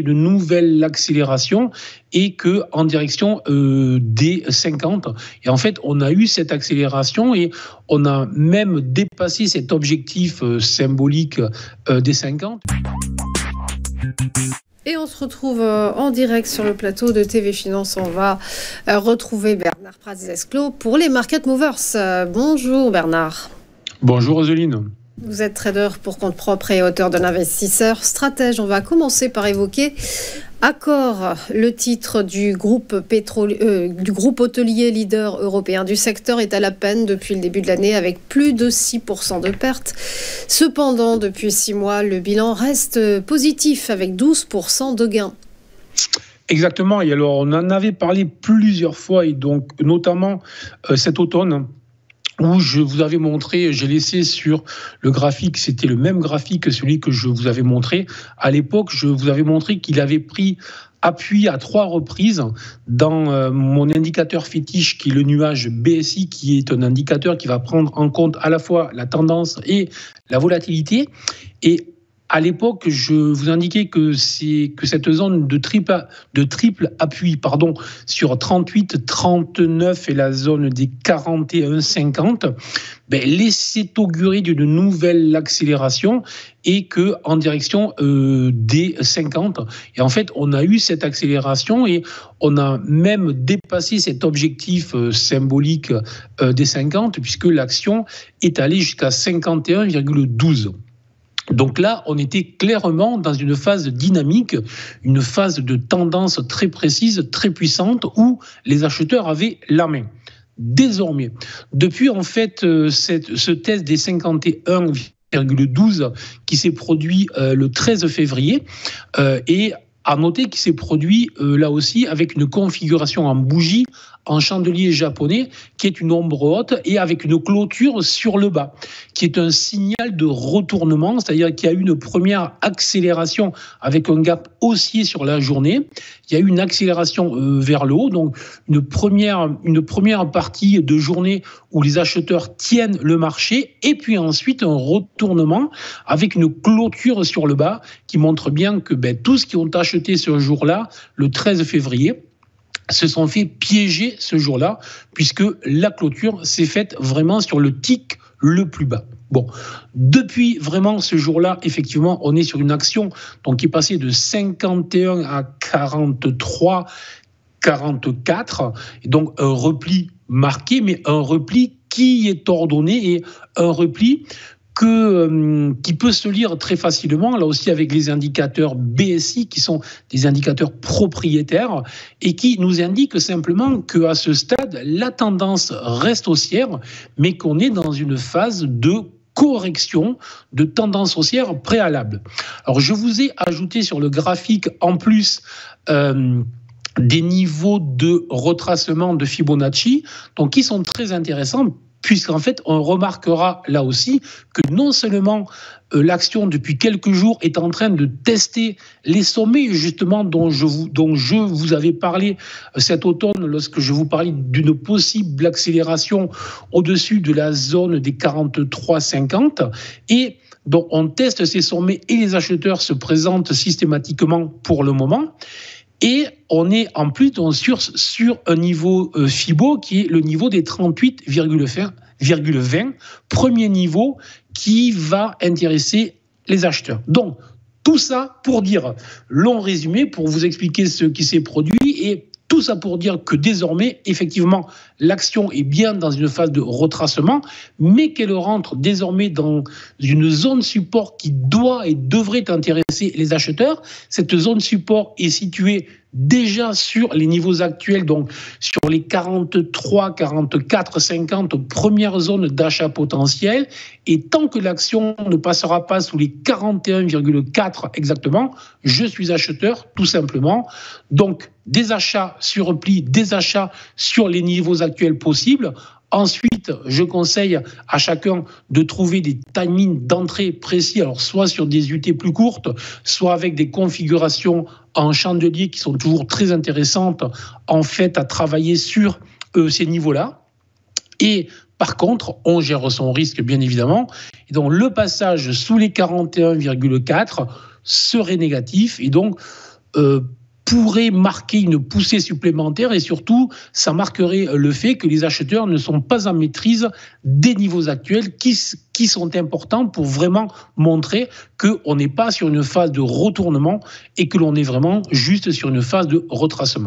d'une nouvelle accélération et que en direction des 50. Et en fait, on a eu cette accélération et on a même dépassé cet objectif symbolique des 50. Et on se retrouve en direct sur le plateau de TV Finance. On va retrouver Bernard Pratzesclos pour les Market Movers. Bonjour Bernard. Bonjour Roseline. Vous êtes trader pour compte propre et auteur d'un investisseur stratège. On va commencer par évoquer Accor, le titre du groupe hôtelier leader européen du secteur, est à la peine depuis le début de l'année avec plus de 6% de pertes. Cependant, depuis 6 mois, le bilan reste positif avec 12% de gains. Exactement. Et alors, on en avait parlé plusieurs fois, et donc notamment cet automne, où je vous avais montré, j'ai laissé sur le graphique, c'était le même graphique que celui que je vous avais montré. À l'époque, je vous avais montré qu'il avait pris appui à 3 reprises dans mon indicateur fétiche qui est le nuage BSI, qui est un indicateur qui va prendre en compte à la fois la tendance et la volatilité. Et à l'époque, je vous indiquais que cette zone de triple appui sur 38, 39 et la zone des 41,50 laissait augurer d'une nouvelle accélération et que en direction des 50. Et en fait, on a eu cette accélération et on a même dépassé cet objectif symbolique des 50 puisque l'action est allée jusqu'à 51,12. Donc là, on était clairement dans une phase dynamique, une phase de tendance très précise, très puissante, où les acheteurs avaient la main. Désormais, depuis en fait ce test des 51,12 qui s'est produit le 13 février et à noter qu'il s'est produit là aussi avec une configuration en bougie, en chandelier japonais, qui est une ombre haute et avec une clôture sur le bas, qui est un signal de retournement, c'est-à-dire qu'il y a eu une première accélération avec un gap haussier sur la journée. Il y a eu une accélération vers le haut, donc une première partie de journée où les acheteurs tiennent le marché, et puis ensuite un retournement avec une clôture sur le bas qui montre bien que tous ceux qui ont acheté ce jour-là, le 13 février, se sont fait piéger ce jour-là, puisque la clôture s'est faite vraiment sur le tick le plus bas. Bon, depuis vraiment ce jour-là, effectivement, on est sur une action qui est passée de 51 à 43, 44, et donc un repli marqué, mais un repli qui est ordonné et un repli qui peut se lire très facilement, là aussi avec les indicateurs BSI, qui sont des indicateurs propriétaires, et qui nous indiquent simplement qu'à ce stade, la tendance reste haussière, mais qu'on est dans une phase de correction de tendance haussière préalable. Alors, je vous ai ajouté sur le graphique, en plus, des niveaux de retracement de Fibonacci, donc qui sont très intéressants, puisqu'en fait, on remarquera là aussi que non seulement l'action, depuis quelques jours, est en train de tester les sommets, justement, dont je vous avais parlé cet automne, lorsque je vous parlais d'une possible accélération au-dessus de la zone des 43,50, et donc on teste ces sommets et les acheteurs se présentent systématiquement pour le moment. Et on est en plus sur un niveau FIBO qui est le niveau des 38,20, premier niveau qui va intéresser les acheteurs. Donc, tout ça pour dire, long résumé, pour vous expliquer ce qui s'est produit, et tout ça pour dire que désormais, effectivement, l'action est bien dans une phase de retracement, mais qu'elle rentre désormais dans une zone support qui doit et devrait intéresser les acheteurs. Cette zone support est située déjà sur les niveaux actuels, donc sur les 43, 44, 50 premières zones d'achat potentiel. Et tant que l'action ne passera pas sous les 41,4 exactement, je suis acheteur tout simplement. Donc des achats sur repli, des achats sur les niveaux actuels possibles. Ensuite, je conseille à chacun de trouver des timings d'entrée précis, alors soit sur des UT plus courtes, soit avec des configurations en chandelier qui sont toujours très intéressantes en fait à travailler sur ces niveaux-là. Et par contre, on gère son risque bien évidemment. Et donc le passage sous les 41,4 serait négatif. Et donc pourrait marquer une poussée supplémentaire et surtout, ça marquerait le fait que les acheteurs ne sont pas en maîtrise des niveaux actuels qui sont importants pour vraiment montrer qu'on n'est pas sur une phase de retournement et que l'on est vraiment juste sur une phase de retracement.